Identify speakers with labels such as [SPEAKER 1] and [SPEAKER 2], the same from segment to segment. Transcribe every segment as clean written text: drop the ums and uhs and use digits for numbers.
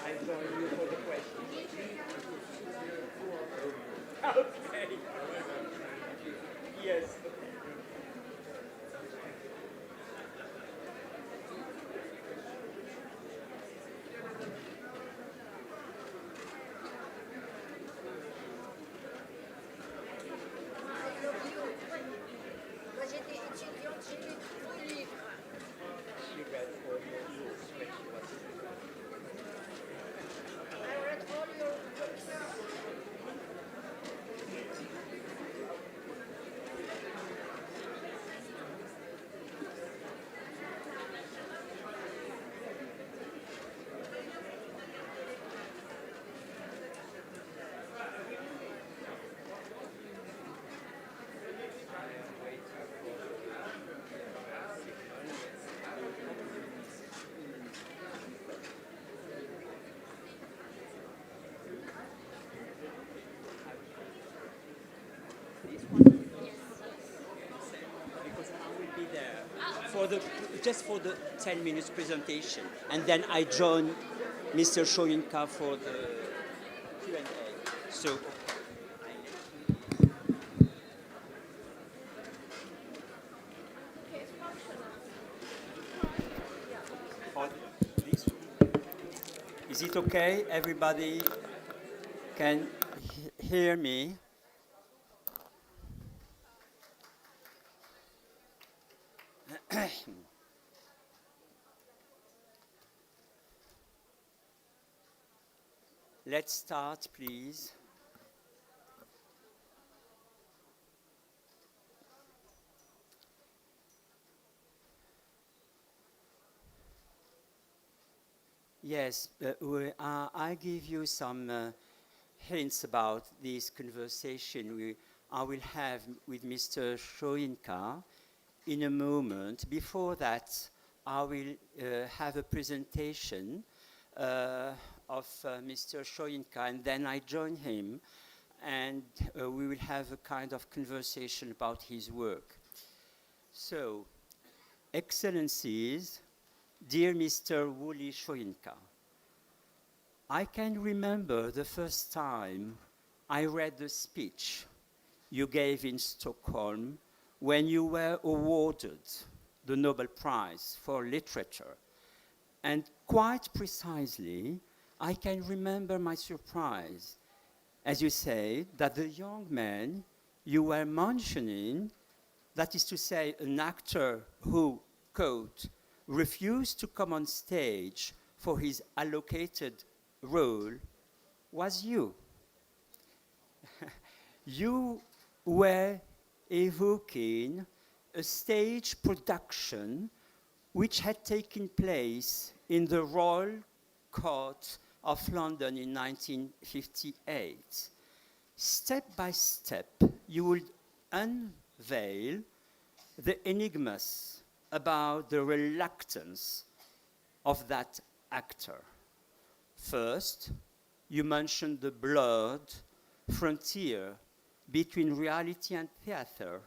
[SPEAKER 1] I join you for the question. Okay. Yes.
[SPEAKER 2] Moi j'étais étudiante, j'ai lu tous vos livres.
[SPEAKER 1] She read all your books when she was.
[SPEAKER 2] I read all your books.
[SPEAKER 1] This one because I will be there for the just for the 10 minutes presentation, and then I join Mr. Soyinka for the Q&A. So for this, is it okay? Everybody can hear me? Let's start, please. Yes, I give you some hints about this conversation I will have with Mr. Soyinka in a moment. Before that, I will have a presentation of Mr. Soyinka, and then I join him, and we will have a kind of conversation about his work. So, Excellencies, dear Mr. Wole Soyinka, I can remember the first time I read the speech you gave in Stockholm when you were awarded the Nobel Prize for Literature. And quite precisely, I can remember my surprise as you say that the young man you were mentioning, that is to say, an actor who, quote, refused to come on stage for his allocated role, was you. You were evoking a stage production which had taken place in the Royal Court of London in 1958. Step by step, you would unveil the enigmas about the reluctance of that actor. First, you mentioned the blurred frontier between reality and theater,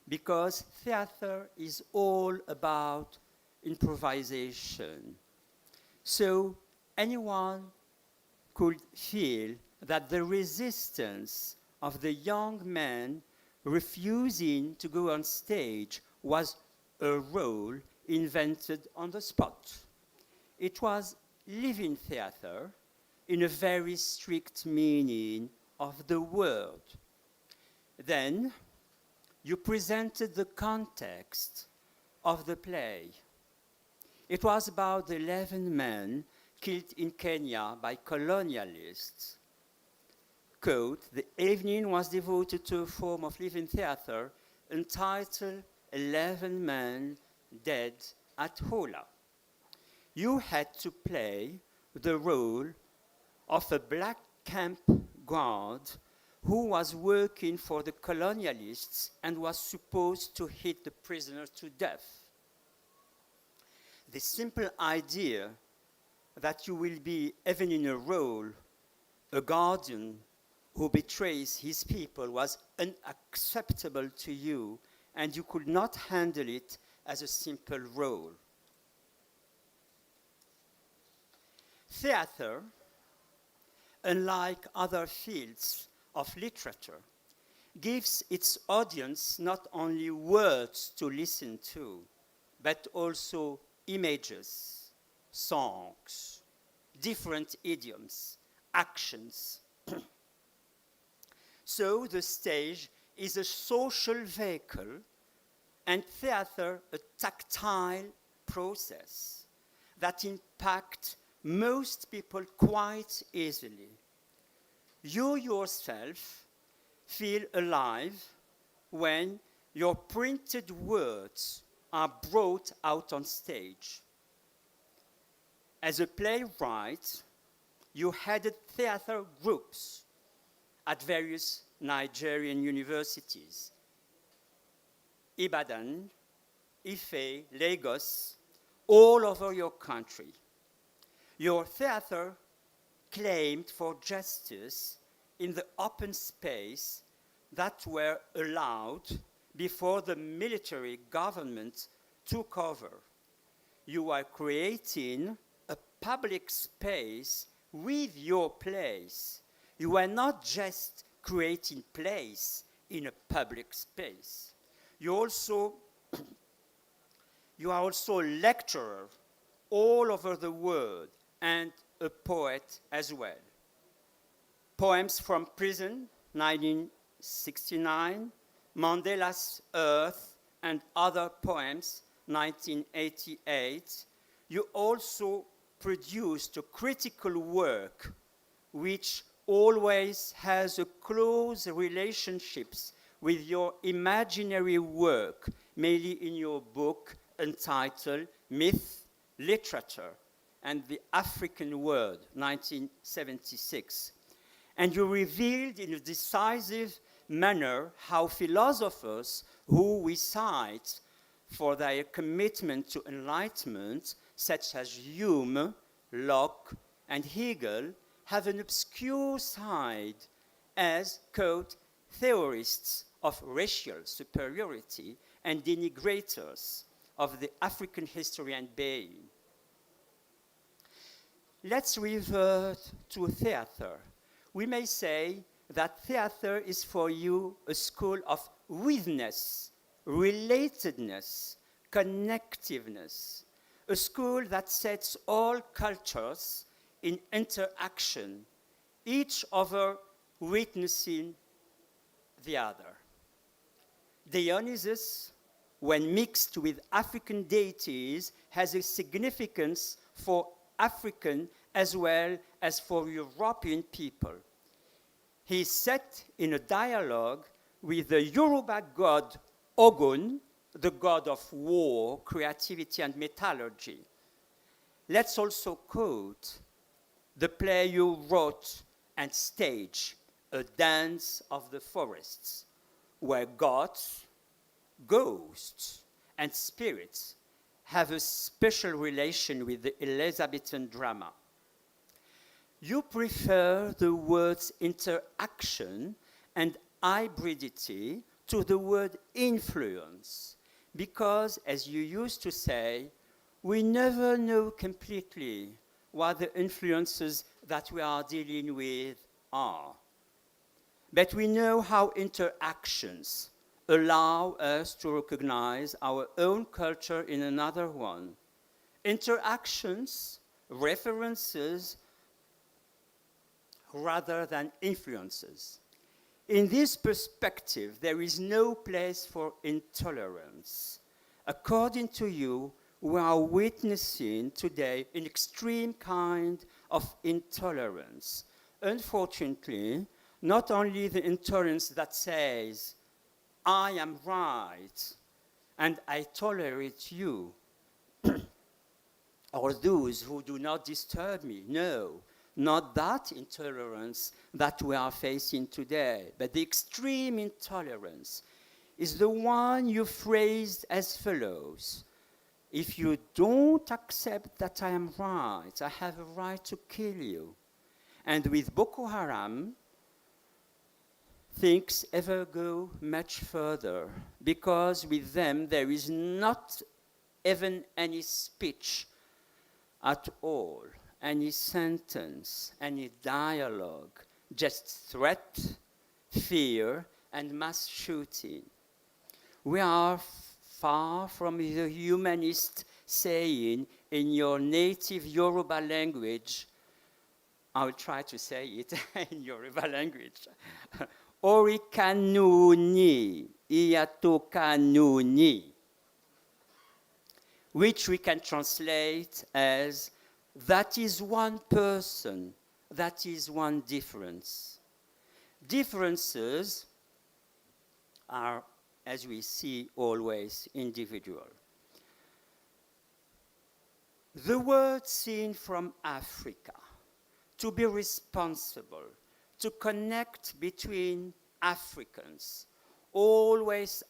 [SPEAKER 1] because theater is all about improvisation. So anyone could feel that the resistance of the young man refusing to go on stage was a role invented on the spot. It was living theater in a very strict meaning of the word. Then you presented the context of the play. It was about the 11 men killed in Kenya by colonialists. Quote, the evening was devoted to a form of living theater entitled 11 Men Dead at Hola. You had to play the role of a black camp guard who was working for the colonialists and was supposed to hit the prisoners to death. The simple idea that you will be, even in a role, a guardian who betrays his people was unacceptable to you, and you could not handle it as a simple role. Theater, unlike other fields of literature, gives its audience not only words to listen to, but also images, songs, different idioms, actions. So the stage is a social vehicle and theater a tactile process that impacts most people quite easily. You yourself feel alive when your printed words are brought out on stage. As a playwright, you headed theater groups at various Nigerian universities, Ibadan, Ife, Lagos, all over your country. Your theater claimed for justice in the open space that were allowed before the military government took over. You are creating a public space with your plays. You are not just creating plays in a public space. You are also a lecturer all over the world and a poet as well. Poems from Prison, 1969, Mandela's Earth, and other poems, 1988. You also produced a critical work which always has a close relationships with your imaginary work, mainly in your book entitled Myth, Literature, and the African World, 1976. And you revealed in a decisive manner how philosophers who we cite for their commitment to enlightenment, such as Hume, Locke, and Hegel, have an obscure side as, quote, theorists of racial superiority and denigrators of the African history and being. Let's revert to theater. We may say that theater is for you a school of witness, relatedness, connectiveness, a school that sets all cultures in interaction, each other witnessing the other. Dionysus, when mixed with African deities, has a significance for African as well as for European people. He is set in a dialogue with the Yoruba god Ogun, the god of war, creativity, and metallurgy. Let's also quote the play you wrote and staged, A Dance of the Forests, where gods, ghosts, and spirits have a special relation with the Elizabethan drama. You prefer the words interaction and hybridity to the word influence, because, as you used to say, we never know completely what the influences that we are dealing with are. But we know how interactions allow us to recognize our own culture in another one. Interactions, references, rather than influences. In this perspective, there is no place for intolerance. According to you, we are witnessing today an extreme kind of intolerance. Unfortunately, not only the intolerance that says, I am right and I tolerate you, or those who do not disturb me. No, not that intolerance that we are facing today, but the extreme intolerance is the one you phrased as follows. If you don't accept that I am right, I have a right to kill you. And with Boko Haram, things ever go much further, because with them there is not even any speech at all. any sentence, any dialogue, just threat, fear, and mass shooting. We are far from the humanist saying in your native Yoruba language, I will try to say it in Yoruba language, Ori kanuni, iyato kanuni, which we can translate as, that is one person, that is one difference. Differences are, as we see, always individual. The word seen from Africa, to be responsible, to connect between Africans, always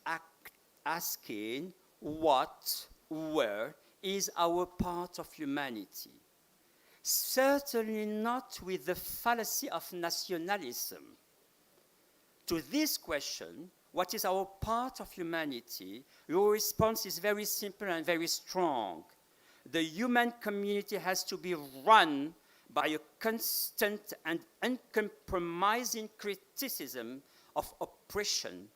[SPEAKER 1] asking what, where is our part of humanity. Certainly not with the fallacy of nationalism. To this question, what is our part of humanity, your response is very simple and very strong. The human community has to be run by a constant and uncompromising criticism of oppression,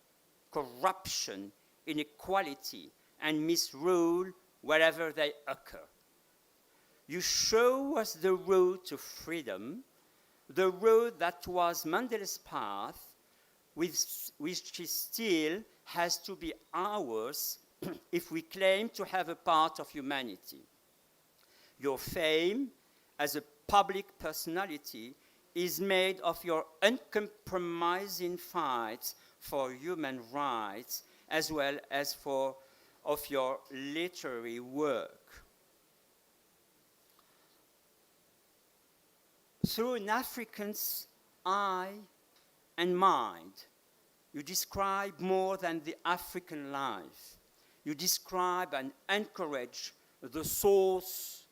[SPEAKER 1] corruption, inequality, and misrule wherever they occur. You show us the road to freedom, the road that was Mandela's path, which still has to be ours if we claim to have a part of humanity. Your fame as a public personality is made of your uncompromising fight for human rights as well as of your literary work. Through an African's eye and mind, you describe more than the African life. You describe and encourage the sources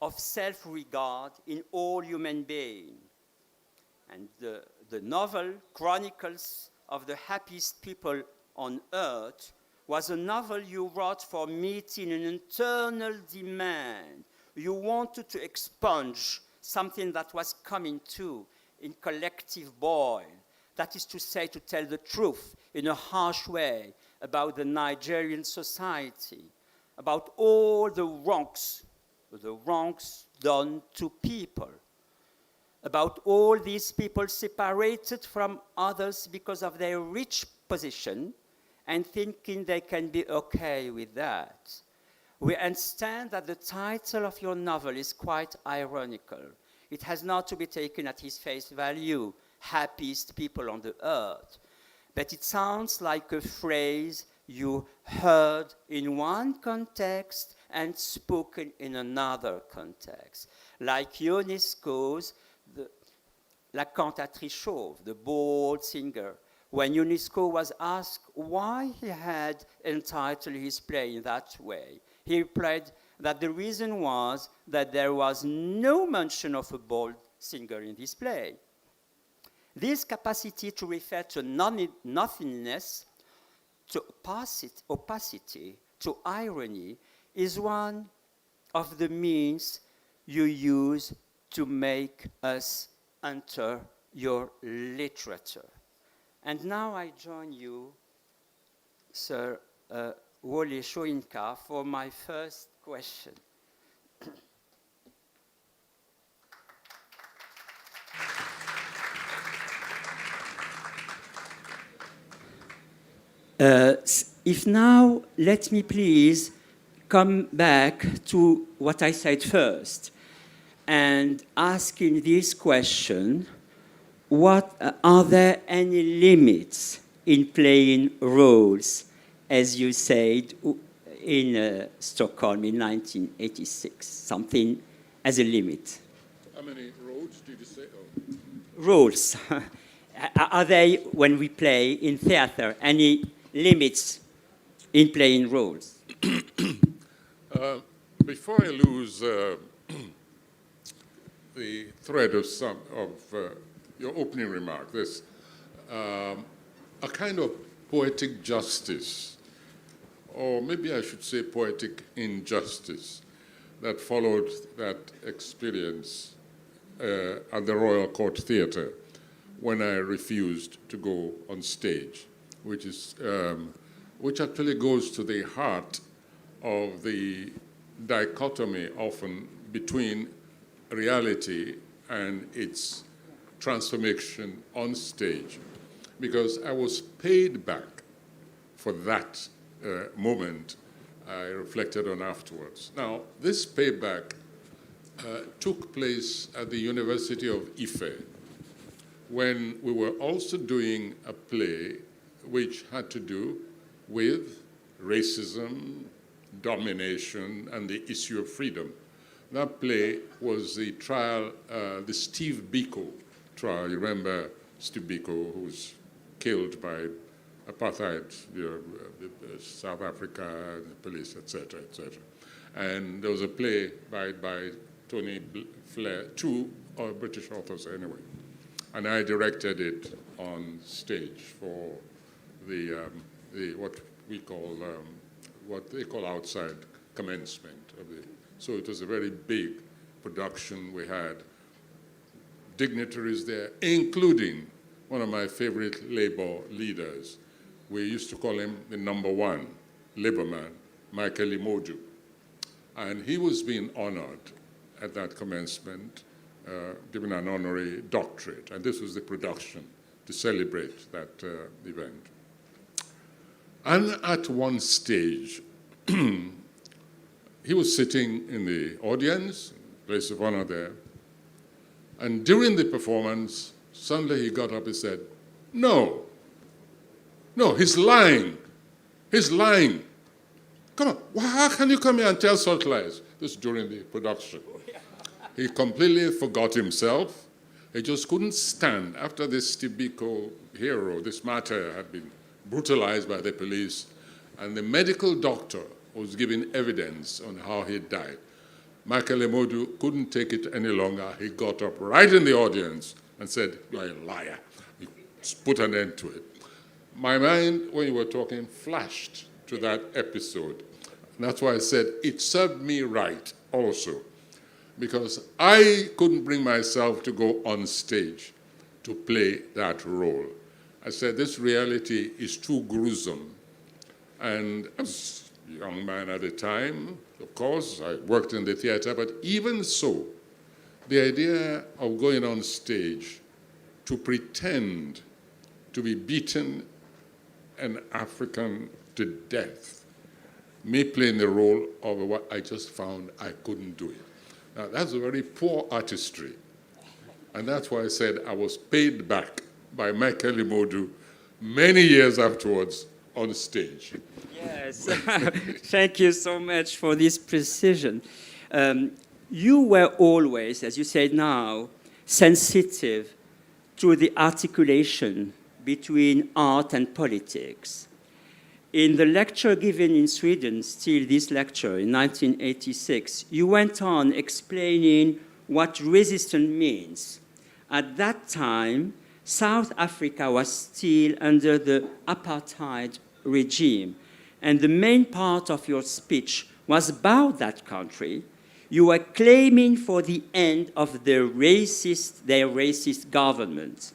[SPEAKER 1] of self-regard in all human beings. And the novel Chronicles of the Happiest People on Earth was a novel you wrote for meeting an internal demand. You wanted to expunge something that was coming to in collective boil. That is to say, to tell the truth in a harsh way about the Nigerian society, about all the wrongs done to people, about all these people separated from others because of their rich position and thinking they can be okay with that. We understand that the title of your novel is quite ironical. It has not to be taken at his face value, happiest people on the earth. But it sounds like a phrase you heard in one context and spoken in another context. Like Ionesco's La Cantatrice Chauve, the bold singer. When Ionesco was asked why he had entitled his play in that way, he replied that the reason was that there was no mention of a bold singer in this play. This capacity to refer to nothingness, to opacity, to irony, is one of the means you use to make us enter your literature. And now I join you, Sir Wole Soyinka, for my first question. If now, let me please come back to what I said first and asking this question, are there any limits in playing roles, as you said in Stockholm in 1986, something as a limit?
[SPEAKER 3] How many roles did you say? Oh.
[SPEAKER 1] Roles. Are they, when we play in theater, any limits in playing roles?
[SPEAKER 3] Before I lose the thread of your opening remark, there's a kind of poetic justice, or maybe I should say poetic injustice, that followed that experience at the Royal Court Theatre when I refused to go on stage, which actually goes to the heart of the dichotomy often between reality and its transformation on stage, because I was paid back for that moment I reflected on afterwards. Now, this payback took place at the University of Ife when we were also doing a play which had to do with racism, domination, and the issue of freedom. That play was the trial, the Steve Biko trial. You remember Steve Biko, who was killed by apartheid, South Africa, the police, etc., etc. And there was a play by Tony Blair, two British authors anyway. And I directed it on stage for the what we call, what they call outside commencement of the. So it was a very big production. We had dignitaries there, including one of my favorite labor leaders. We used to call him the number one labor man, Michael Imodu. And he was being honored at that commencement, given an honorary doctorate. And this was the production to celebrate that event. And at one stage, he was sitting in the audience, place of honor there. And during the performance, suddenly he got up and said, no, he's lying. He's lying. Come on, how can you come here and tell such lies? This is during the production. He completely forgot himself. He just couldn't stand after this Tibiko hero, this martyr, had been brutalized by the police, and the medical doctor was giving evidence on how he died. Michael Emodu couldn't take it any longer. He got up right in the audience and said, "You're a liar." He put an end to it. My mind, when you were talking, flashed to that episode. And that's why I said it served me right also, because I couldn't bring myself to go on stage to play that role. I said, this reality is too gruesome. And as a young man at the time, of course, I worked in the theater, but even so, the idea of going on stage to pretend to be beaten an African to death, me playing the role of what I just found I couldn't do it. Now, that's a very poor artistry. And that's why I said I was paid back by Michael Imodu many years afterwards on stage.
[SPEAKER 1] Yes, thank you so much for this precision. You were always, as you said now, sensitive to the articulation between art and politics. In the lecture given in Sweden, still this lecture in 1986, you went on explaining what resistance means. At that time, South Africa was still under the apartheid regime, and the main part of your speech was about that country. You were claiming for the end of their racist government.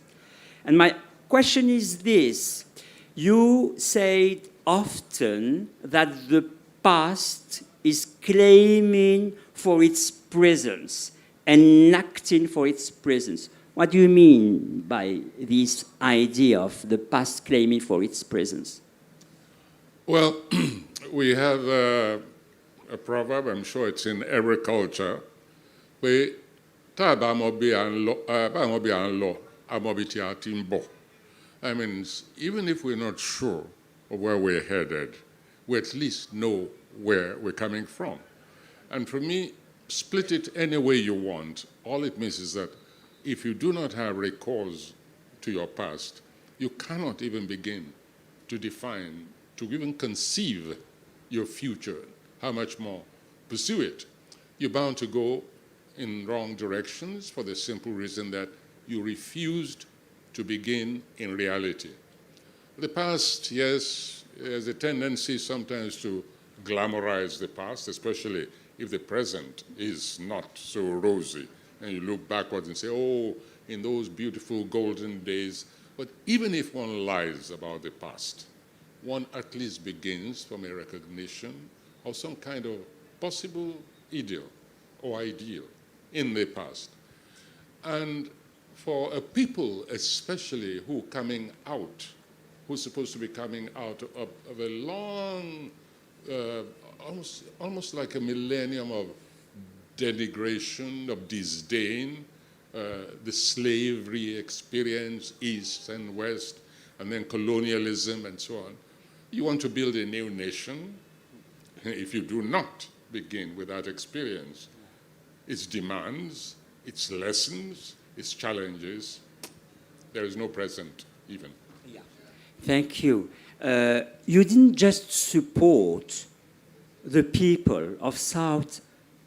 [SPEAKER 1] And my question is this: you said often that the past is claiming for its presence and acting for its presence. What do you mean by this idea of the past claiming for its presence?
[SPEAKER 3] Well, we have a proverb, I'm sure it's in every culture, where I mean, even if we're not sure of where we're headed, we at least know where we're coming from. And for me, split it any way you want. All it means is that if you do not have recourse to your past, you cannot even begin to define, to even conceive your future, how much more pursue it. You're bound to go in wrong directions for the simple reason that you refused to begin in reality. The past, yes, has a tendency sometimes to glamorize the past, especially if the present is not so rosy, and you look backwards and say, oh, in those beautiful golden days. But even if one lies about the past, one at least begins from a recognition of some kind of possible ideal or ideal in the past. And for a people, especially who coming out, who's supposed to be coming out of a long, almost like a millennium of denigration, of disdain, the slavery experience, East and West, and then colonialism and so on. You want to build a new nation. If you do not begin with that experience, its demands, its lessons, its challenges, there is no present even.
[SPEAKER 1] Yeah. Thank you. You didn't just support the people of South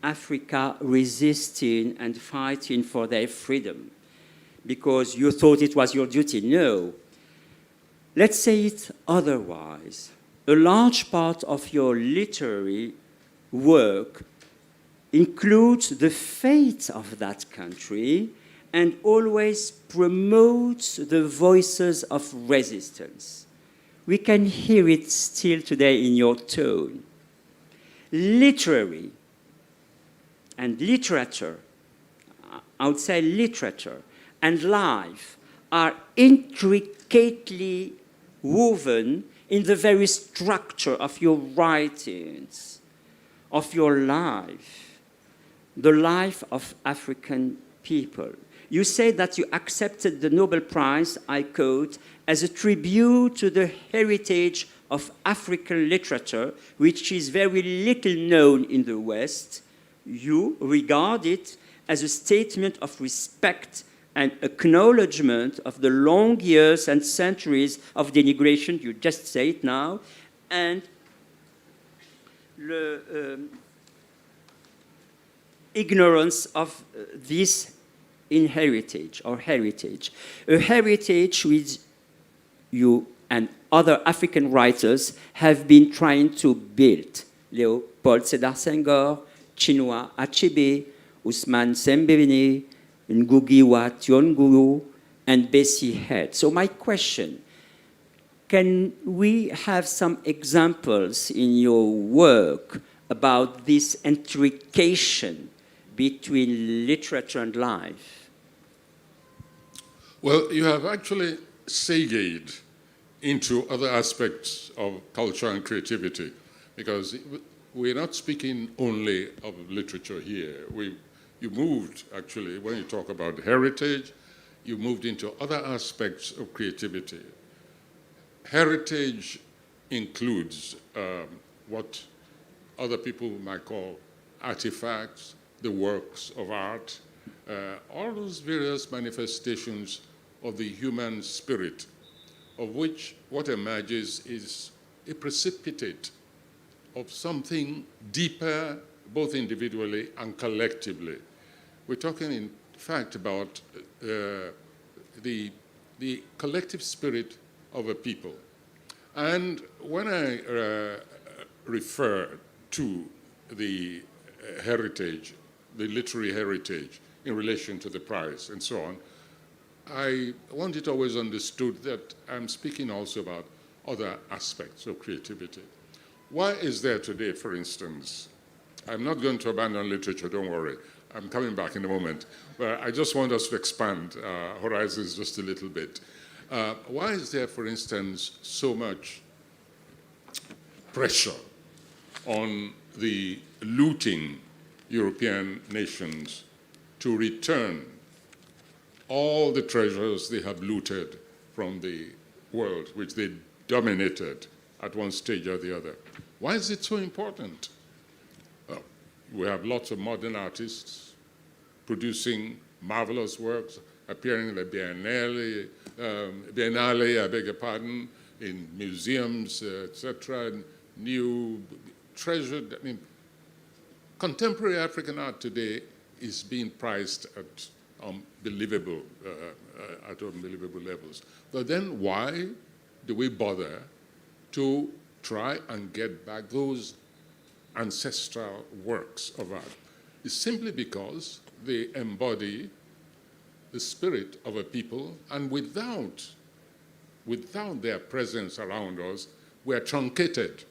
[SPEAKER 1] Africa resisting and fighting for their freedom because you thought it was your duty. No. Let's say it otherwise. A large part of your literary work includes the fate of that country and always promotes the voices of resistance. We can hear it still today in your tone. Literary and literature, I would say literature and life are intricately woven in the very structure of your writings, of your life, the life of African people. You say that you accepted the Nobel Prize, I quote, as a tribute to the heritage of African literature, which is very little known in the West. You regard it as a statement of respect and acknowledgement of the long years and centuries of denigration, you just say it now, and the ignorance of this inheritage or heritage. A heritage which you and other African writers have been trying to build. Léopold Sédar Senghor, Chinua Achebe, Ousmane Sembène, Ngugi wa Thiong'o, and Bessie Head. So my question, can we have some examples in your work about this intrication between literature and life?
[SPEAKER 3] Well, you have actually segued into other aspects of culture and creativity, because we're not speaking only of literature here. You moved, actually, when you talk about heritage, you moved into other aspects of creativity. Heritage includes what other people might call artifacts, the works of art, all those various manifestations of the human spirit, of which what emerges is a precipitate of something deeper, both individually and collectively. We're talking, in fact, about the collective spirit of a people. And when I refer to the heritage, the literary heritage, in relation to the prize and so on, I want it always understood that I'm speaking also about other aspects of creativity. Why is there today, for instance, I'm not going to abandon literature, don't worry. I'm coming back in a moment. But I just want us to expand horizons just a little bit. Why is there, for instance, so much pressure on the looting European nations to return all the treasures they have looted from the world, which they dominated at one stage or the other? Why is it so important? We have lots of modern artists producing marvelous works, appearing in the Biennale, I beg your pardon, in museums, etc., new treasured. I mean, contemporary African art today is being priced at unbelievable levels. But then why do we bother to try and get back those ancestral works of art is simply because they embody the spirit of a people, and without their presence around us, we are truncated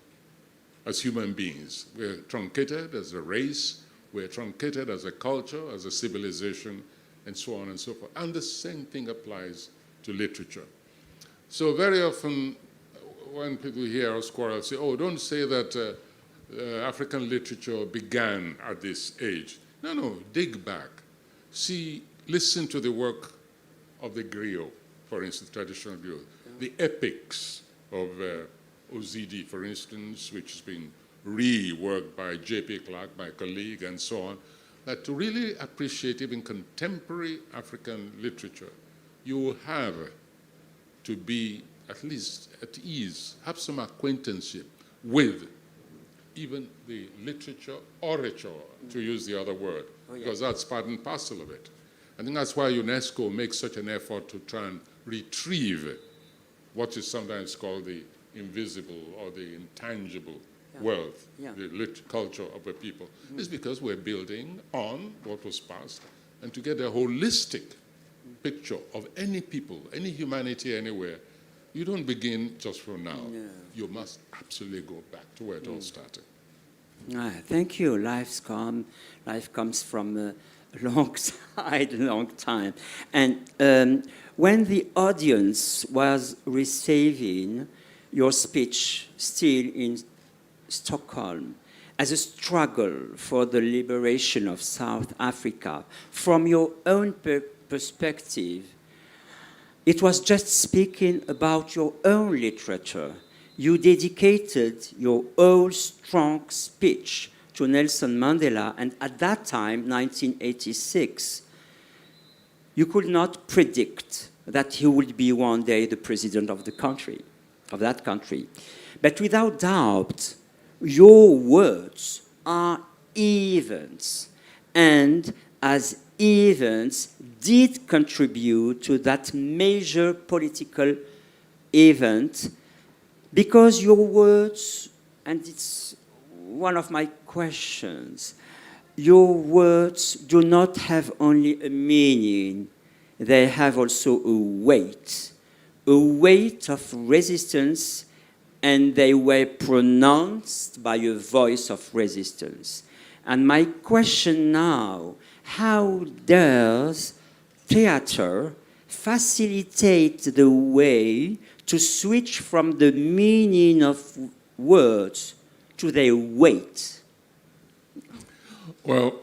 [SPEAKER 3] as human beings. We're truncated as a race, we're truncated as a culture, as a civilization, and so on and so forth. And the same thing applies to literature. So very often when people hear us quarrel, say, oh, don't say that African literature began at this age. No, dig back. See, listen to the work of the griot, for instance, traditional griot. The epics of Ozidi, for instance, which has been reworked by J.P. Clark, my colleague, and so on, that to really appreciate even contemporary African literature, you will have to be at least at ease, have some acquaintanceship with even the literature orature, to use the other word, because that's part and parcel of it. I think that's why UNESCO makes such an effort to try and retrieve what is sometimes called the invisible or the intangible wealth, the culture of a people. It's because we're building on what was past, and to get a holistic picture of any people, any humanity anywhere, you don't begin just from now. No. You must absolutely go back to where it all started.
[SPEAKER 1] Thank you. Life comes from a long time. And when the audience was receiving your speech still in Stockholm as a struggle for the liberation of South Africa, from your own perspective, it was just speaking about your own literature. You dedicated your whole strong speech to Nelson Mandela, and at that time, 1986, you could not predict that he would be one day the president of the country, of that country. But without doubt, your words are events, and as events did contribute to that major political event, because your words, and it's one of my questions, your words do not have only a meaning, they have also a weight of resistance, and they were pronounced by a voice of resistance. And my question now, how does theater facilitate the way to switch from the meaning of words to their weight?
[SPEAKER 3] Well,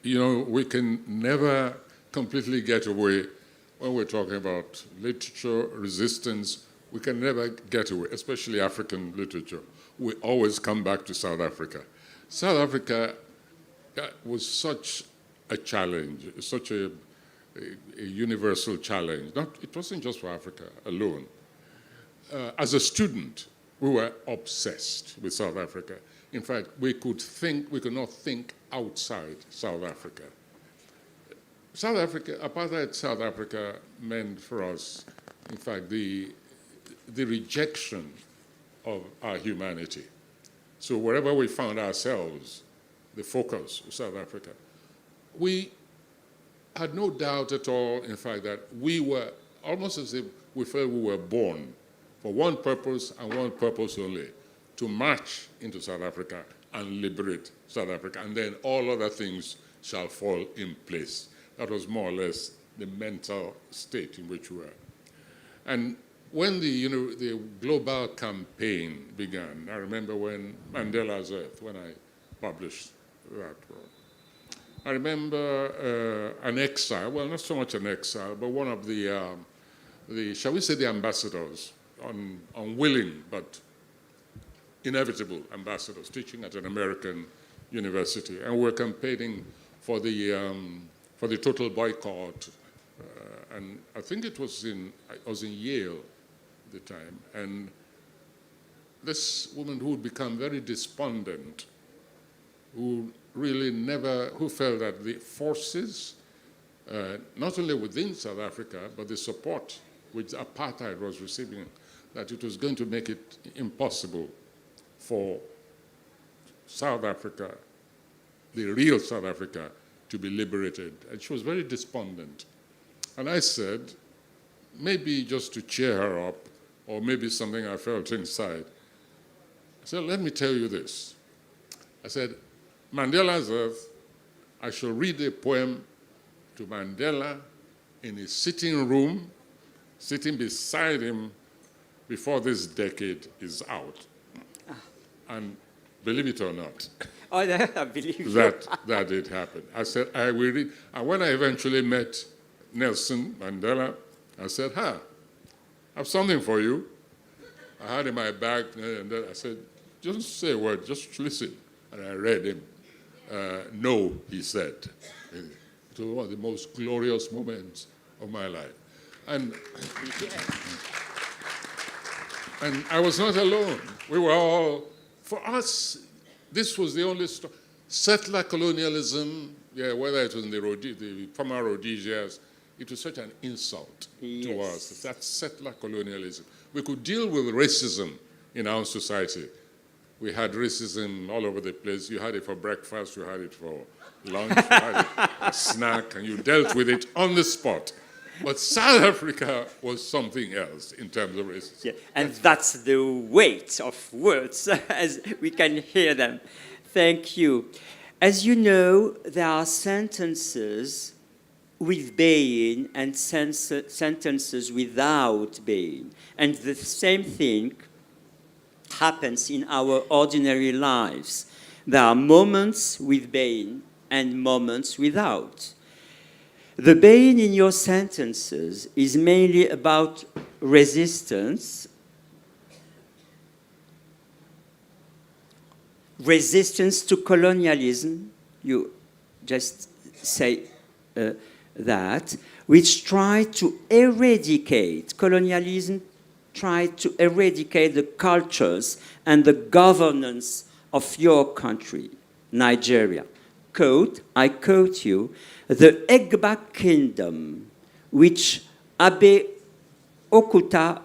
[SPEAKER 3] you know, we can never completely get away when we're talking about literature, resistance. We can never get away, especially African literature. We always come back to South Africa. South Africa was such a challenge, such a universal challenge. It wasn't just for Africa alone. As a student, we were obsessed with South Africa. In fact, we could not think outside South Africa. Apartheid South Africa meant for us, in fact, the rejection of our humanity. So wherever we found ourselves, the focus of South Africa, we had no doubt at all, in fact, that we were almost as if we felt we were born for one purpose and one purpose only, to march into South Africa and liberate South Africa, and then all other things shall fall in place. That was more or less the mental state in which we were. And when the global campaign began, I remember when Mandela's Earth, when I published that work, I remember an exile, well, not so much an exile, but one of the shall we say, the ambassadors, unwilling but inevitable ambassadors, teaching at an American university, and we're campaigning for the total boycott. And I think I was in Yale at the time, and this woman who had become very despondent, who felt that the forces, not only within South Africa, but the support which apartheid was receiving, that it was going to make it impossible for South Africa, the real South Africa, to be liberated. And she was very despondent. And I said, maybe just to cheer her up, or maybe something I felt inside, I said, let me tell you this. I said, Mandela's Earth, I shall read a poem to Mandela in his sitting room, sitting beside him before this decade is out. And believe it or not,
[SPEAKER 1] Oh, no, I believe you.
[SPEAKER 3] that did happen. I said, I will read. And when I eventually met Nelson Mandela, I said, I have something for you. I had in my bag, and then I said, just say a word, just listen. And I read him. No, he said. It was one of the most glorious moments of my life. And I was not alone. We were all, for us, this was the only story. Settler colonialism, whether it was in the former Rhodesias, it was such an insult to us. That's settler colonialism. We could deal with racism in our society. We had racism all over the place. You had it for breakfast, you had it for lunch, you had it for a snack, and you dealt with it on the spot. But South Africa was something else in terms of racism.
[SPEAKER 1] Yeah, and that's the weight of words as we can hear them. Thank you. As you know, there are sentences with bain and sentences without bain. And the same thing happens in our ordinary lives. There are moments with bain and moments without. The bain in your sentences is mainly about resistance, resistance to colonialism, you just say that, which try to eradicate, colonialism tried to eradicate the cultures and the governance of your country, Nigeria. I quote you, the Egba kingdom, which Abe Okuta,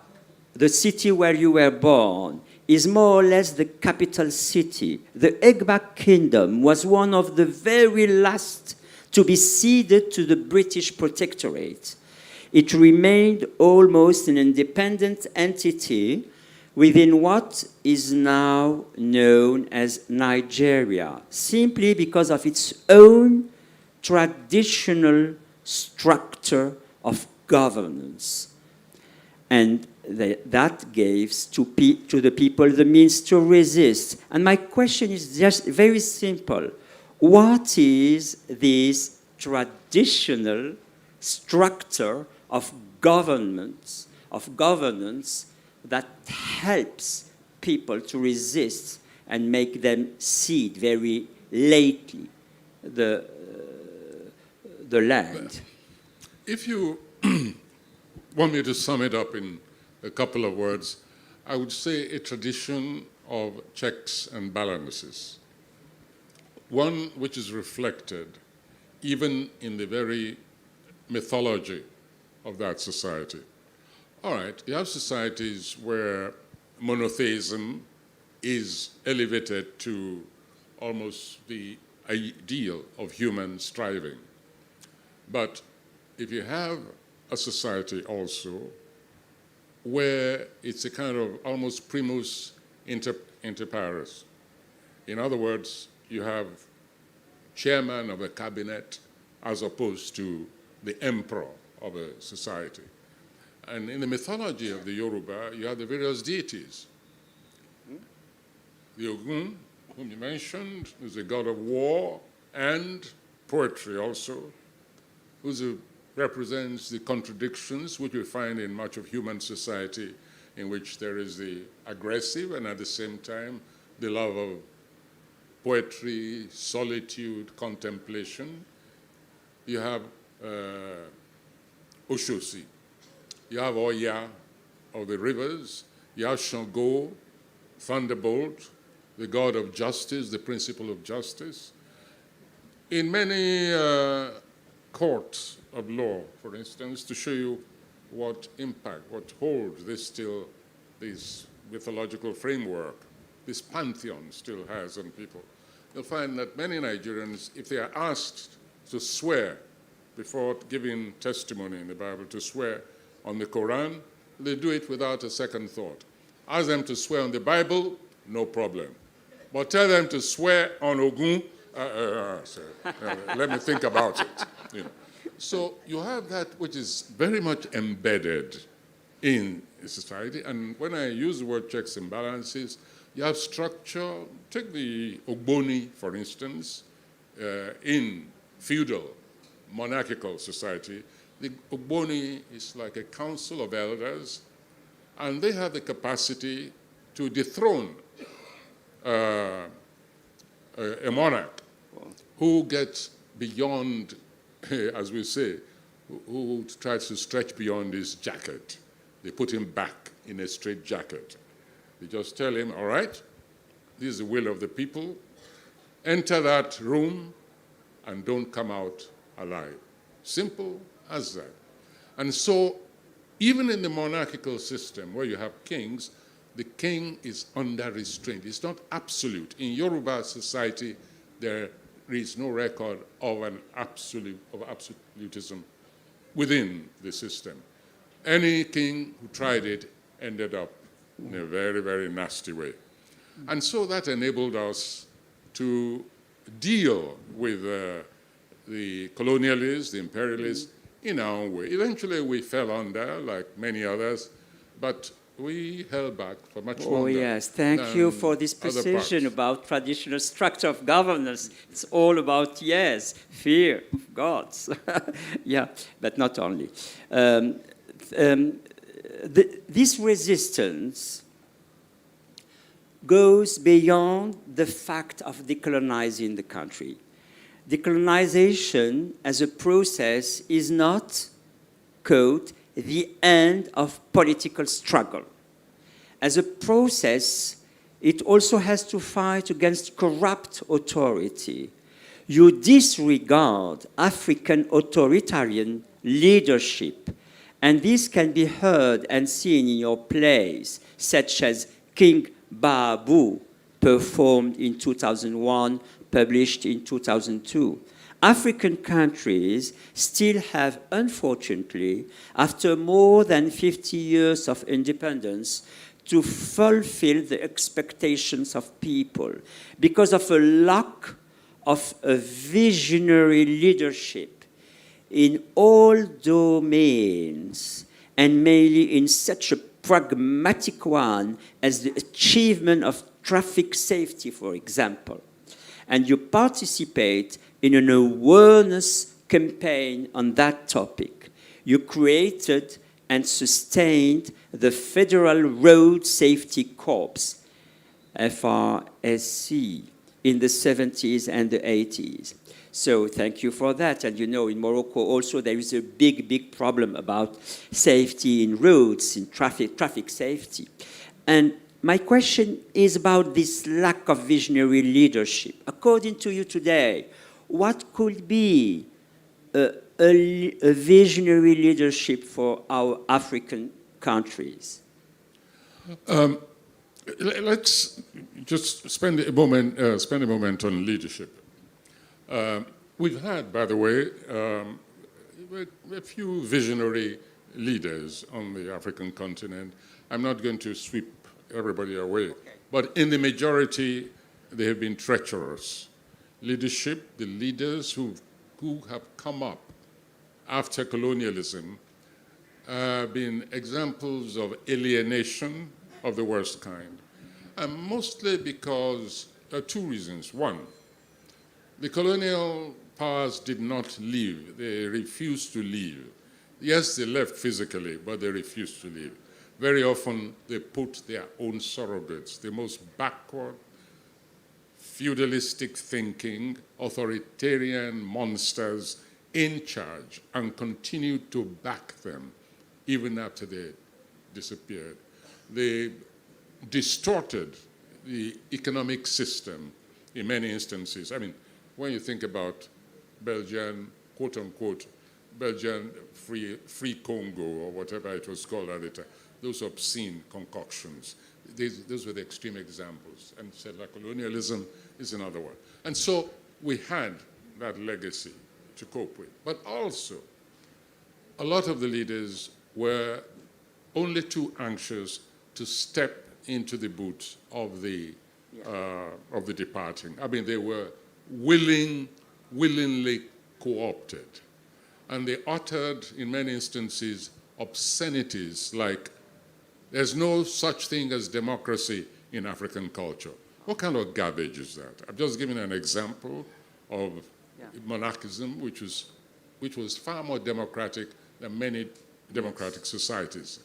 [SPEAKER 1] the city where you were born, is more or less the capital city. The Egba kingdom was one of the very last to be ceded to the British protectorate. It remained almost an independent entity within what is now known as Nigeria, simply because of its own traditional structure of governance. And that gives to the people the means to resist. And my question is just very simple. What is this traditional structure of governance that helps people to resist and make them cede very lately the land?
[SPEAKER 3] If you want me to sum it up in a couple of words, I would say a tradition of checks and balances. One which is reflected even in the very mythology of that society. All right, you have societies where monotheism is elevated to almost the ideal of human striving. But if you have a society also where it's a kind of almost primus inter pares, in other words, you have chairman of a cabinet as opposed to the emperor of a society. And in the mythology of the Yoruba, you have the various deities. The Ogun, whom you mentioned, is a god of war and poetry also, who represents the contradictions which we find in much of human society, in which there is the aggressive and at the same time the love of poetry, solitude, contemplation. You have Oshosi. You have Oya of the rivers. You have Shango, Thunderbolt, the god of justice, the principle of justice. In many courts of law, for instance, to show you what impact, what hold this mythological framework, this pantheon still has on people. you'll find that many Nigerians, if they are asked to swear before giving testimony in the Bible, to swear on the Quran, they do it without a second thought. Ask them to swear on the Bible, no problem. But tell them to swear on Ogun, let me think about it. You know. So you have that which is very much embedded in society. And when I use the word checks and balances, you have structure. Take the Ogboni, for instance, in feudal monarchical society. The Ogboni is like a council of elders, and they have the capacity to dethrone a monarch who gets beyond, as we say, who tries to stretch beyond his jacket. They put him back in a straight jacket. They just tell him, all right, this is the will of the people. Enter that room and don't come out alive. Simple as that. And so, even in the monarchical system where you have kings, the king is under restraint. It's not absolute. In Yoruba society, there is no record of absolutism within the system. Any king who tried it ended up in a very, very nasty way. And so that enabled us to deal with the colonialists, the imperialists, in our own way. Eventually we fell under, like many others, but we held back for much longer.
[SPEAKER 1] Oh, yes. Thank you for this precision about traditional structure of governance. It's all about, yes, fear of gods. Yeah, but not only. This resistance goes beyond the fact of decolonizing the country. Decolonization as a process is not, quote, the end of political struggle. As a process, it also has to fight against corrupt authority. You disregard African authoritarian leadership, and this can be heard and seen in your plays, such as King Babu, performed in 2001, published in 2002. African countries still have, unfortunately, after more than 50 years of independence, to fulfill the expectations of people because of a lack of a visionary leadership in all domains, and mainly in such a pragmatic one as the achievement of traffic safety, for example. And you participate in an awareness campaign on that topic. You created and sustained the Federal Road Safety Corps, FRSC, in the 70s and the 80s. So thank you for that. And you know, in Morocco also there is a big, big problem about safety in roads, in traffic safety. And my question is about this lack of visionary leadership. According to you today, what could be a visionary leadership for our African countries?
[SPEAKER 3] Let's just spend a moment on leadership. We've had, by the way, a few visionary leaders on the African continent. I'm not going to sweep everybody away, but in the majority, they have been treacherous. Leadership, the leaders who have come up after colonialism have been examples of alienation of the worst kind, and mostly because of two reasons. One, the colonial powers did not leave. They refused to leave. Yes, they left physically, but they refused to leave. Very often, they put their own surrogates, the most backward, feudalistic thinking, authoritarian monsters in charge and continued to back them even after they disappeared. They distorted the economic system in many instances. I mean, when you think about Belgian, quote unquote, Belgian free Congo or whatever it was called at the time, those obscene concoctions. Those were the extreme examples. And settler colonialism is another one. And so we had that legacy to cope with. But also, a lot of the leaders were only too anxious to step into the boots of the departing. I mean, they were willingly co-opted. And they uttered, in many instances, obscenities like, there's no such thing as democracy in African culture. What kind of garbage is that? I'm just giving an example of monarchism, which was far more democratic than many democratic societies.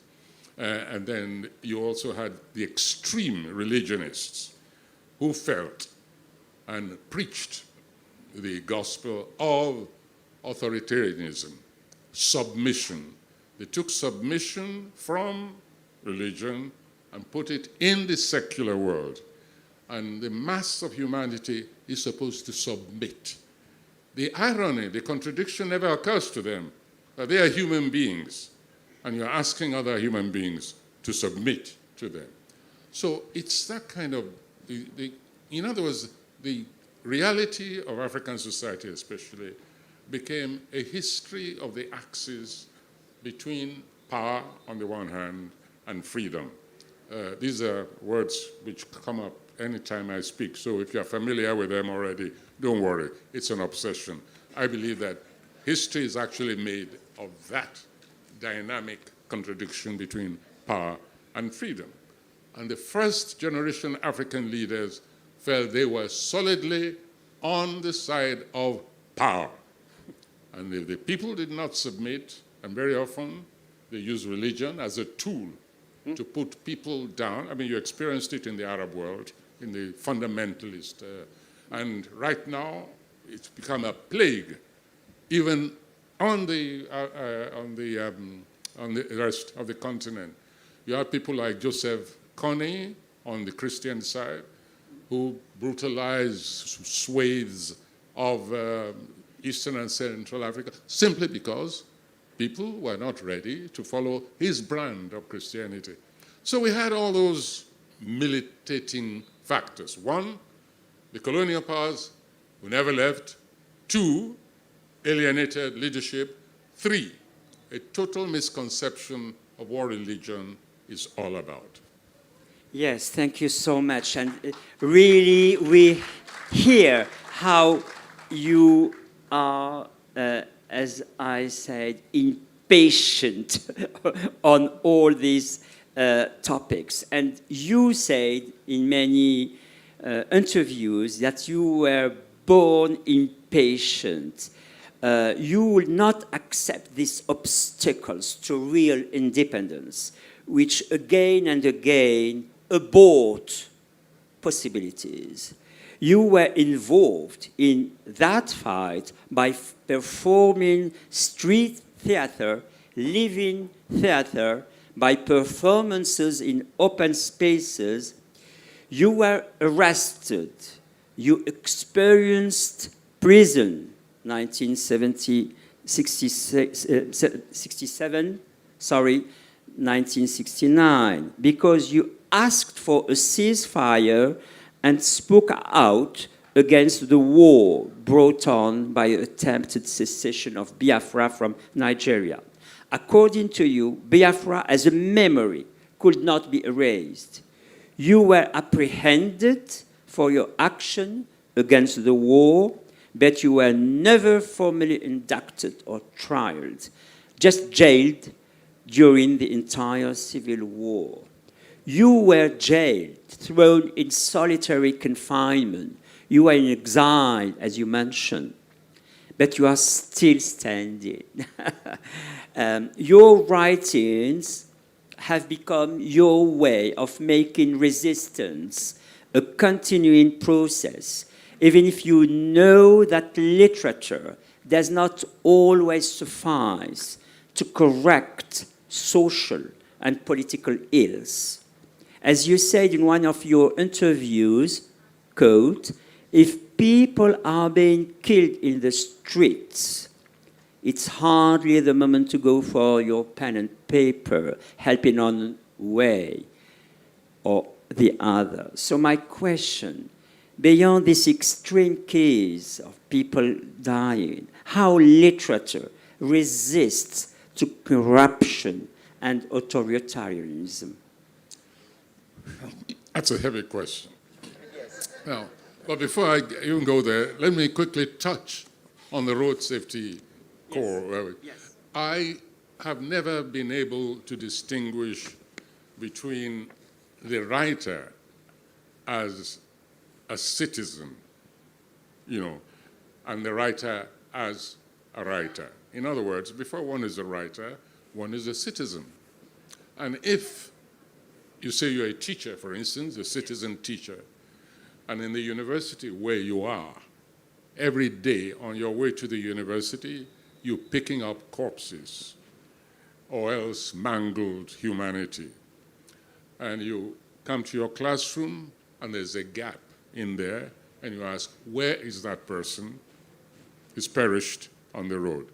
[SPEAKER 3] And then you also had the extreme religionists who felt and preached the gospel of authoritarianism, submission. They took submission from religion and put it in the secular world. And the mass of humanity is supposed to submit. The irony, the contradiction never occurs to them, that they are human beings, and you're asking other human beings to submit to them. So it's that kind of, in other words, the reality of African society especially became a history of the axis between power on the one hand and freedom. These are words which come up anytime I speak, so if you're familiar with them already, don't worry, it's an obsession. I believe that history is actually made of that dynamic contradiction between power and freedom. And the first generation African leaders felt they were solidly on the side of power. And if the people did not submit, and very often they use religion as a tool to put people down. I mean, you experienced it in the Arab world, in the fundamentalist. And right now, it's become a plague, even on the rest of the continent. You have people like Joseph Kony on the Christian side, who brutalized swathes of Eastern and Central Africa simply because people were not ready to follow his brand of Christianity. So we had all those militating factors. One, the colonial powers who never left. Two, alienated leadership. Three, a total misconception of what religion is all about.
[SPEAKER 1] Yes, thank you so much. And really, we hear how you are, as I said, impatient on all these topics. And you said in many interviews that you were born impatient. You will not accept these obstacles to real independence, which again and again abort possibilities. You were involved in that fight by performing street theater, living theater, by performances in open spaces. You were arrested. You experienced prison, 1969, because you asked for a ceasefire and spoke out against the war brought on by attempted secession of Biafra from Nigeria. According to you, Biafra as a memory could not be erased. You were apprehended for your action against the war, but you were never formally inducted or trialed, just jailed during the entire civil war. You were jailed, thrown in solitary confinement. You were in exile, as you mentioned, but you are still standing. Your writings have become your way of making resistance a continuing process, even if you know that literature does not always suffice to correct social and political ills. As you said in one of your interviews, quote, if people are being killed in the streets, it's hardly the moment to go for your pen and paper, helping on way. or the other. So my question, beyond this extreme case of people dying, how literature resists to corruption and authoritarianism?
[SPEAKER 3] That's a heavy question. Now, but before I even go there, let me quickly touch on the road safety core.
[SPEAKER 1] Yes.
[SPEAKER 3] I have never been able to distinguish between the writer as a citizen, and the writer as a writer. In other words, before one is a writer, one is a citizen. And if you say you're a teacher, for instance, a citizen teacher, and in the university where you are, every day on your way to the university, you're picking up corpses or else mangled humanity. And you come to your classroom and there's a gap in there and you ask, where is that person? He's perished on the road.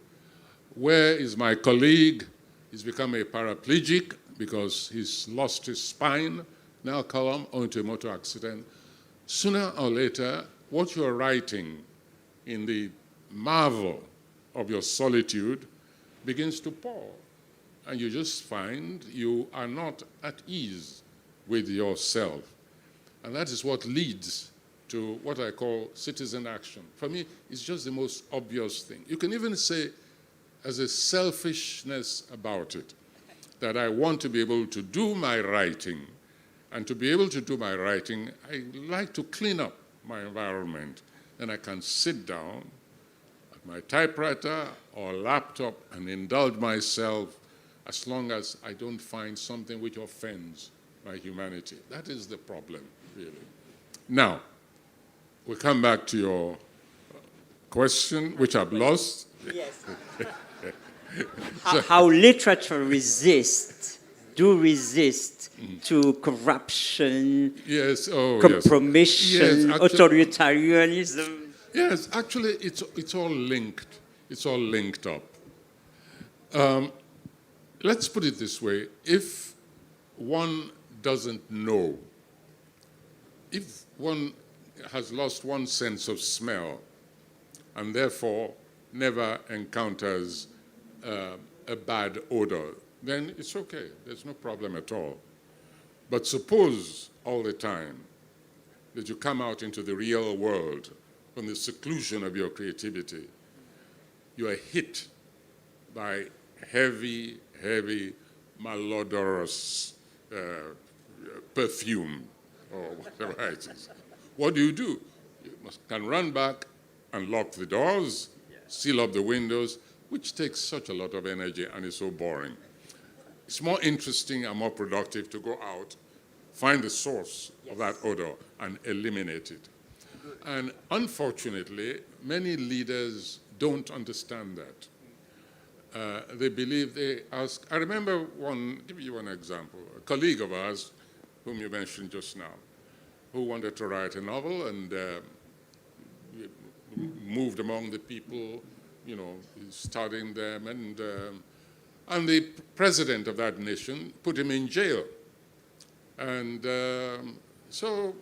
[SPEAKER 3] Where is my colleague? He's become a paraplegic because he's lost his spine, now come onto a motor accident. Sooner or later, what you're writing in the marvel of your solitude begins to pall. And you just find you are not at ease with yourself. And that is what leads to what I call citizen action. For me, it's just the most obvious thing. You can even say, as a selfishness about it, that I want to be able to do my writing. And to be able to do my writing, I like to clean up my environment. And I can sit down at my typewriter or laptop and indulge myself as long as I don't find something which offends my humanity. That is the problem, really. Now, we come back to your question, which I've lost.
[SPEAKER 1] Yes. How literature resists to corruption,
[SPEAKER 3] yes,
[SPEAKER 1] compromission,
[SPEAKER 3] yes,
[SPEAKER 1] authoritarianism.
[SPEAKER 3] Yes, actually, it's all linked. It's all linked up. Let's put it this way. If one doesn't know, if one has lost one sense of smell and therefore never encounters a bad odor, then it's okay. There's no problem at all. But suppose all the time that you come out into the real world from the seclusion of your creativity, you are hit by heavy, malodorous perfume or whatever it is. What do? You can run back and lock the doors, seal up the windows, which takes such a lot of energy and is so boring. It's more interesting and more productive to go out, find the source of that odor, and eliminate it. And unfortunately, many leaders don't understand that. They believe they ask. I remember give you one example. A colleague of ours, whom you mentioned just now, who wanted to write a novel and moved among the people, studying them, and the president of that nation put him in jail. And so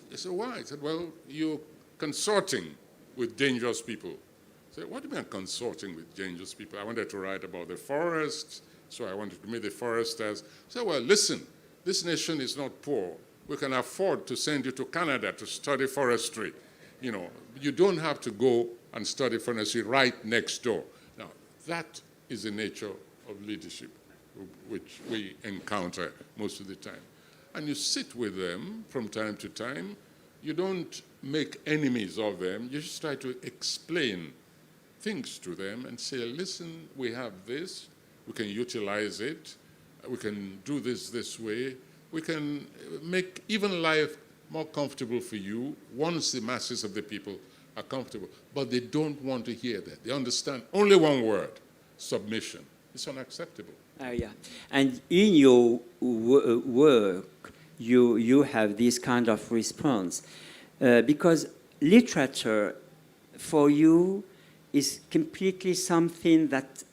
[SPEAKER 3] he said, why? He said, well, you're consorting with dangerous people. I said, what do you mean consorting with dangerous people? I wanted to write about the forests, so I wanted to meet the foresters. I said, well, listen, this nation is not poor. We can afford to send you to Canada to study forestry. You don't have to go and study forestry right next door. Now, that is the nature of leadership, which we encounter most of the time. And you sit with them from time to time. You don't make enemies of them. You just try to explain things to them and say, listen, we have this. We can utilize it. We can do this way. We can make even life more comfortable for you once the masses of the people are comfortable. But they don't want to hear that. They understand only one word, submission. It's unacceptable.
[SPEAKER 1] Yeah. And in your work, you have this kind of response. Because literature, for you, is completely something that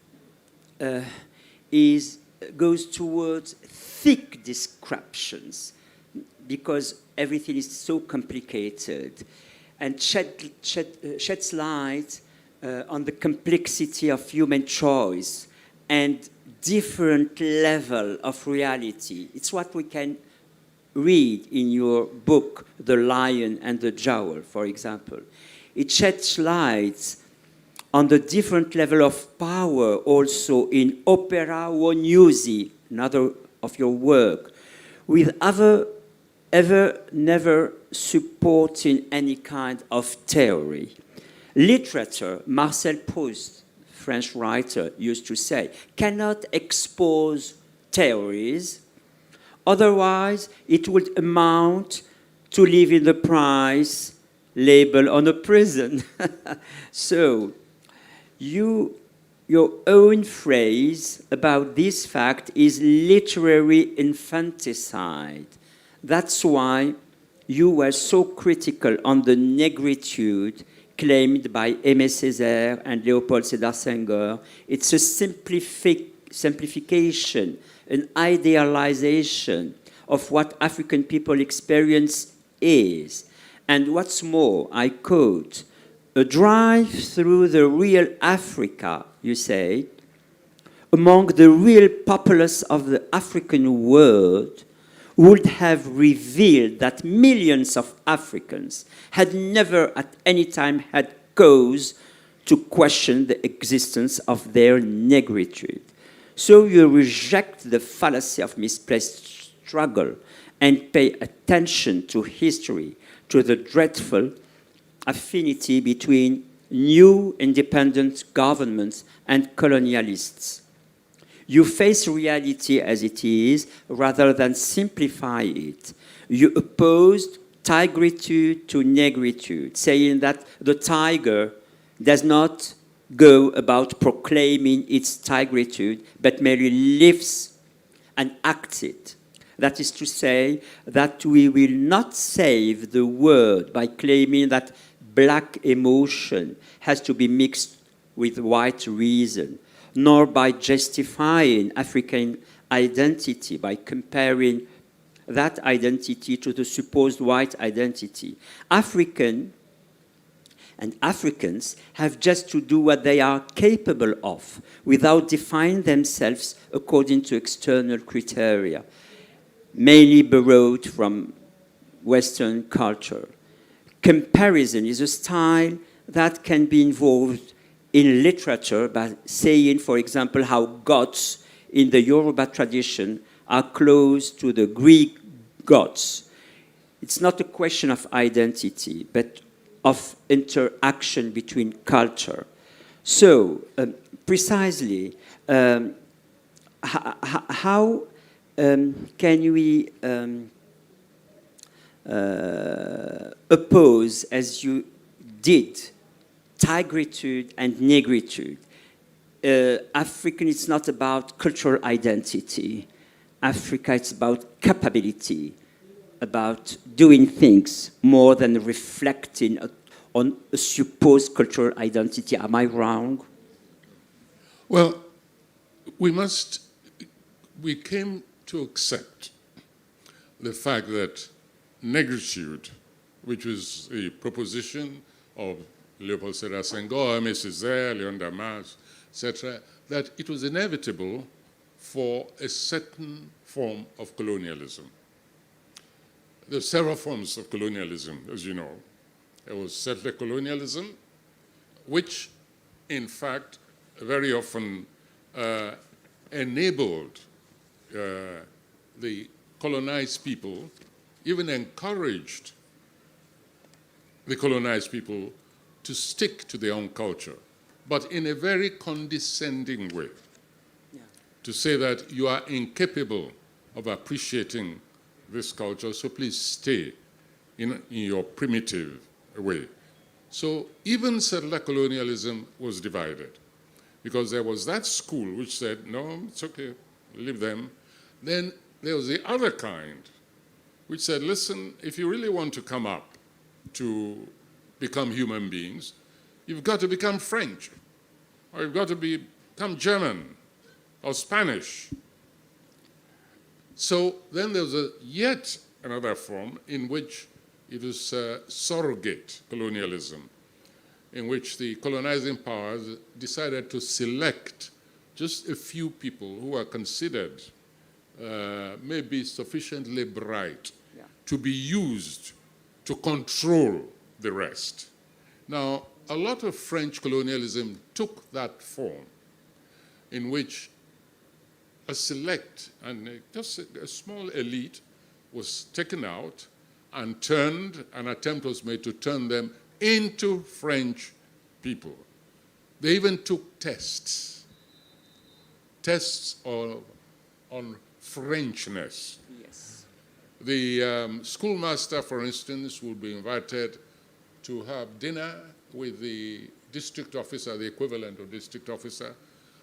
[SPEAKER 1] goes towards thick descriptions, because everything is so complicated, and sheds light on the complexity of human choice and different level of reality. It's what we can read in your book, The Lion and the Jowl, for example. It sheds light on the different level of power also in opera or music, another of your work, with ever never supporting any kind of theory. Literature, Marcel Proust, French writer, used to say, cannot expose theories, otherwise it would amount to leaving the price label on a prison. So, your own phrase about this fact is literary infanticide. That's why you were so critical on the negritude claimed by Aimé Césaire and Léopold Sédar Senghor. It's a simplification, an idealization of what African people experience is. And what's more, I quote, a drive through the real Africa, you say, among the real populace of the African world, would have revealed that millions of Africans had never at any time had cause to question the existence of their negritude. So you reject the fallacy of misplaced struggle and pay attention to history, to the dreadful affinity between new independent governments and colonialists. You face reality as it is rather than simplify it. You opposed tigritude to negritude, saying that the tiger does not go about proclaiming its tigritude, but merely lives and acts it. That is to say, that we will not save the world by claiming that black emotion has to be mixed with white reason, nor by justifying African identity by comparing that identity to the supposed white identity. Africans have just to do what they are capable of without defining themselves according to external criteria, mainly borrowed from Western culture. Comparison is a style that can be involved in literature by saying, for example, how gods in the Yoruba tradition are close to the Greek gods. It's not a question of identity, but of interaction between culture. So, precisely, how can we oppose, as you did, tigritude and negritude? African, it's not about cultural identity. Africa, it's about capability, about doing things more than reflecting on a supposed cultural identity. Am I wrong?
[SPEAKER 3] Well, we came to accept the fact that negritude, which was a proposition of Léopold Sédar Senghor, Aimé Césaire, Léon Damas, etc., that it was inevitable for a certain form of colonialism. There are several forms of colonialism, as you know. There was settler colonialism, which, in fact, very often enabled the colonized people, even encouraged the colonized people to stick to their own culture, but in a very condescending way. Yeah. To say that you are incapable of appreciating this culture, so please stay in your primitive way. So even settler colonialism was divided, because there was that school which said, no, it's okay, leave them. Then there was the other kind, which said, listen, if you really want to come up to become human beings, you've got to become French, or you've got to become German, or Spanish. So then there was a yet another form in which it was surrogate colonialism, in which the colonizing powers decided to select just a few people who are considered maybe sufficiently bright to be used to control the rest. Now, a lot of French colonialism took that form, in which a select and just a small elite was taken out and turned, an attempt was made to turn them into French people. They even took tests on Frenchness.
[SPEAKER 1] Yes.
[SPEAKER 3] The schoolmaster, for instance, would be invited to have dinner with the district officer, the equivalent of district officer,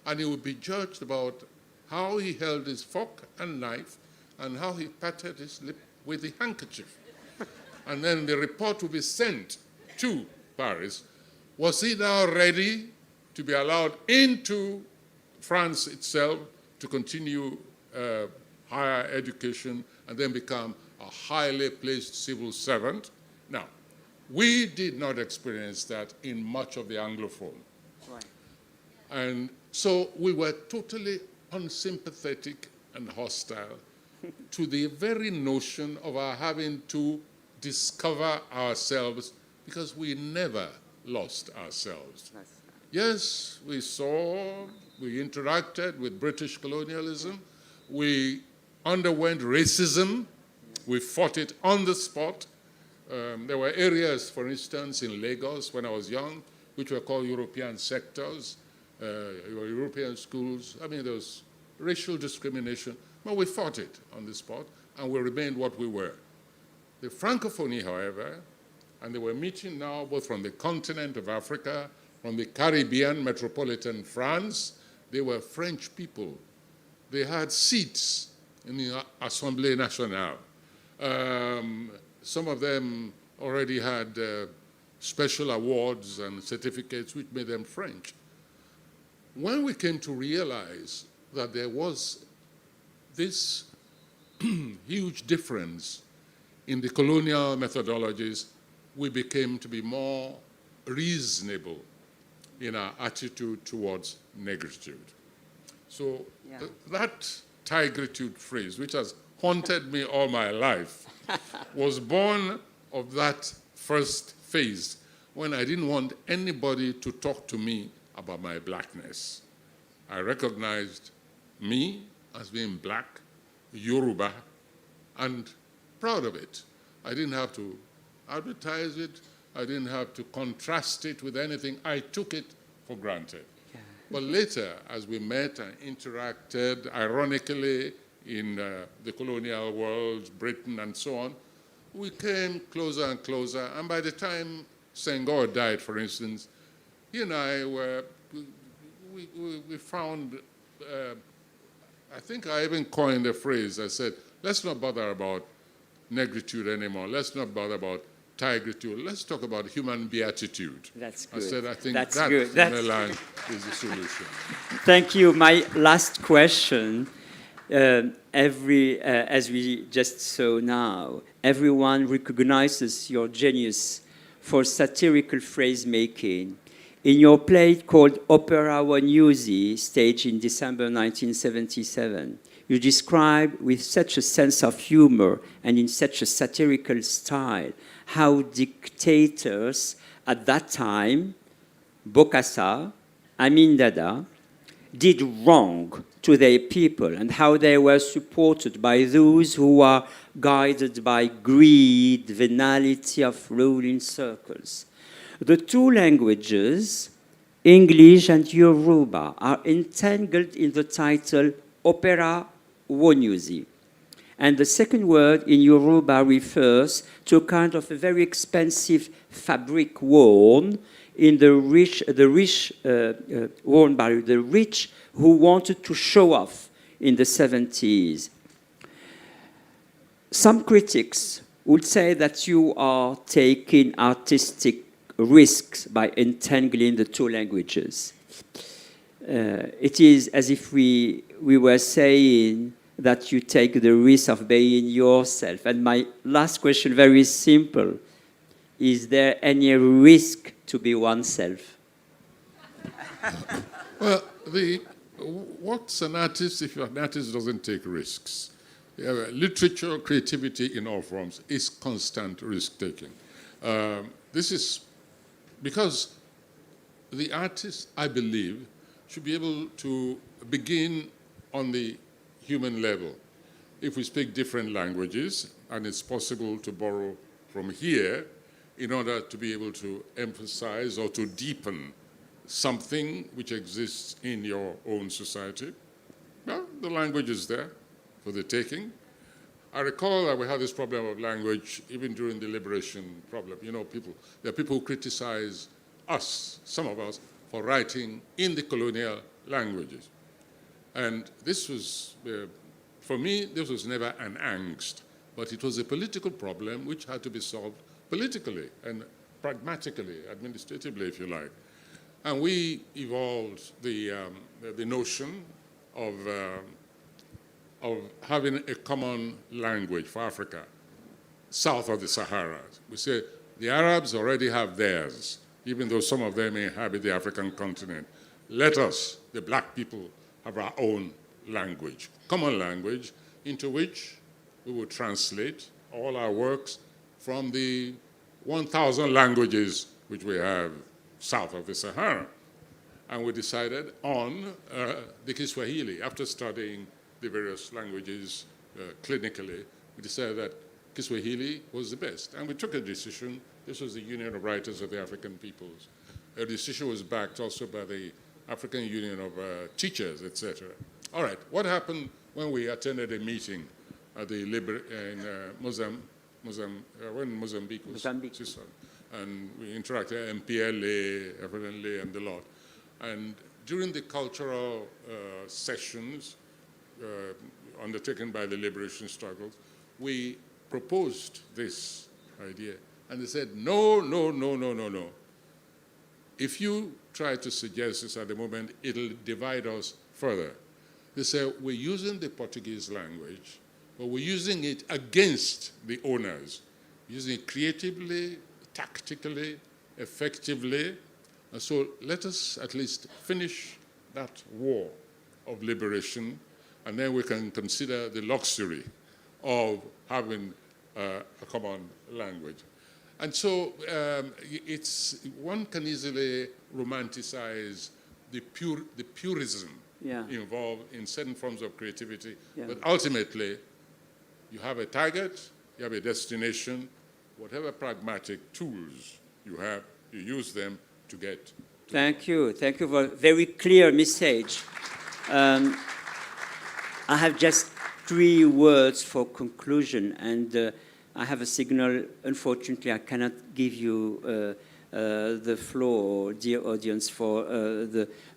[SPEAKER 3] and he would be judged about how he held his fork and knife and how he patted his lip with the handkerchief. And then the report would be sent to Paris. Was he now ready to be allowed into France itself to continue higher education and then become a highly placed civil servant? Now, we did not experience that in much of the Anglophone.
[SPEAKER 1] Right.
[SPEAKER 3] And so we were totally unsympathetic and hostile to the very notion of our having to discover ourselves, because we never lost ourselves. Yes, we interacted with British colonialism, we underwent racism, we fought it on the spot. There were areas, for instance, in Lagos when I was young, which were called European sectors, European schools. I mean, there was racial discrimination, but we fought it on the spot, and we remained what we were. The Francophonie, however, and they were meeting now both from the continent of Africa, from the Caribbean, metropolitan France. They were French people. They had seats in the Assemblée Nationale. Some of them already had special awards and certificates which made them French. When we came to realize that there was this huge difference in the colonial methodologies, we became to be more reasonable in our attitude towards negritude. So that tigritude phrase, which has haunted me all my life, was born of that first phase when I didn't want anybody to talk to me about my blackness. I recognized me as being black, Yoruba, and proud of it. I didn't have to advertise it. I didn't have to contrast it with anything. I took it for granted. Yeah. But later, as we met and interacted, ironically, in the colonial world, Britain and so on, we came closer and closer. And by the time Senghor died, for instance, he and I we found, I think I even coined the phrase. I said, let's not bother about negritude anymore. Let's not bother about tigritude. Let's talk about human beatitude.
[SPEAKER 1] That's good.
[SPEAKER 3] I said, I think
[SPEAKER 1] that's
[SPEAKER 3] that
[SPEAKER 1] good.
[SPEAKER 3] Melan is the solution.
[SPEAKER 1] Thank you. My last question. As we just saw now, everyone recognizes your genius for satirical phrase making. In your play called Opera Wanyusi, staged in December 1977, you describe with such a sense of humor and in such a satirical style how dictators at that time, Bokassa, Amin Dada, did wrong to their people and how they were supported by those who are guided by greed, venality of ruling circles. The two languages, English and Yoruba, are entangled in the title Opera Wonyusi. And the second word in Yoruba refers to a kind of a very expensive fabric worn in worn by the rich who wanted to show off in the 70s. Some critics would say that you are taking artistic risks by entangling the two languages. It is as if we were saying that you take the risk of being yourself. And my last question, very simple. Is there any risk to be oneself?
[SPEAKER 3] Well, what's an artist if an artist doesn't take risks? Literature, creativity in all forms is constant risk-taking. This is because the artist, I believe, should be able to begin on the human level. If we speak different languages, and it's possible to borrow from here in order to be able to emphasize or to deepen something which exists in your own society, well, the language is there for the taking. I recall that we had this problem of language even during the liberation problem. You know, there are people who criticize us, some of us, for writing in the colonial languages. And this was, for me, this was never an angst, but it was a political problem which had to be solved politically and pragmatically, administratively, if you like. And we evolved the notion of having a common language for Africa, south of the Sahara. We say the Arabs already have theirs, even though some of them inhabit the African continent. Let us, the black people, have our own language, common language, into which we will translate all our works from the 1,000 languages which we have south of the Sahara. And we decided on the Kiswahili. After studying the various languages clinically, we decided that Kiswahili was the best. And we took a decision. This was the Union of Writers of the African Peoples. A decision was backed also by the African Union of Teachers, etc. All right, what happened when we attended a meeting at the in Mozambique was and we interacted, MPLA, FNLA, and the lot. And during the cultural sessions undertaken by the liberation struggles, we proposed this idea. And they said, no, no, no, no, no, no. If you try to suggest this at the moment, it'll divide us further. They said, we're using the Portuguese language, but we're using it against the owners, using it creatively, tactically, effectively. And so let us at least finish that war of liberation, and then we can consider the luxury of having a common language. And so one can easily romanticize the purism involved in certain forms of creativity, but ultimately you have a target, you have a destination, whatever pragmatic tools you have, you use them to get.
[SPEAKER 1] Thank you for a very clear message. I have just 3 words for conclusion, and I have a signal. Unfortunately, I cannot give you the floor, dear audience, for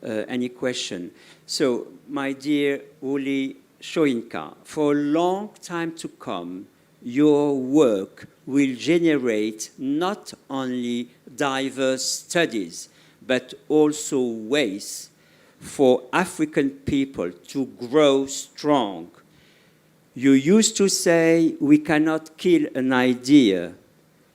[SPEAKER 1] any question. So, my dear Wole Soyinka, for a long time to come, your work will generate not only diverse studies, but also ways for African people to grow strong. You used to say, we cannot kill an idea.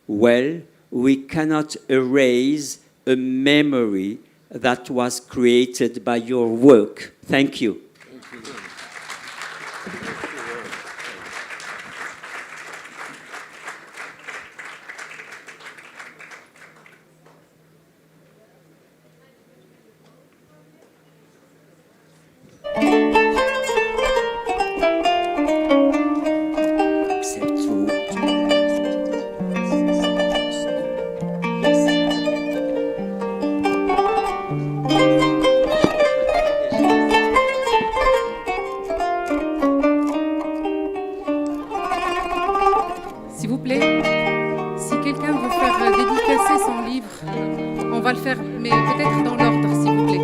[SPEAKER 1] Well, we cannot erase a memory that was created by your work. Thank you.
[SPEAKER 3] Thank you.
[SPEAKER 4] S'il vous plaît, si quelqu'un veut faire dédicacer son livre, on va le faire, mais peut-être dans l'ordre, s'il vous plaît.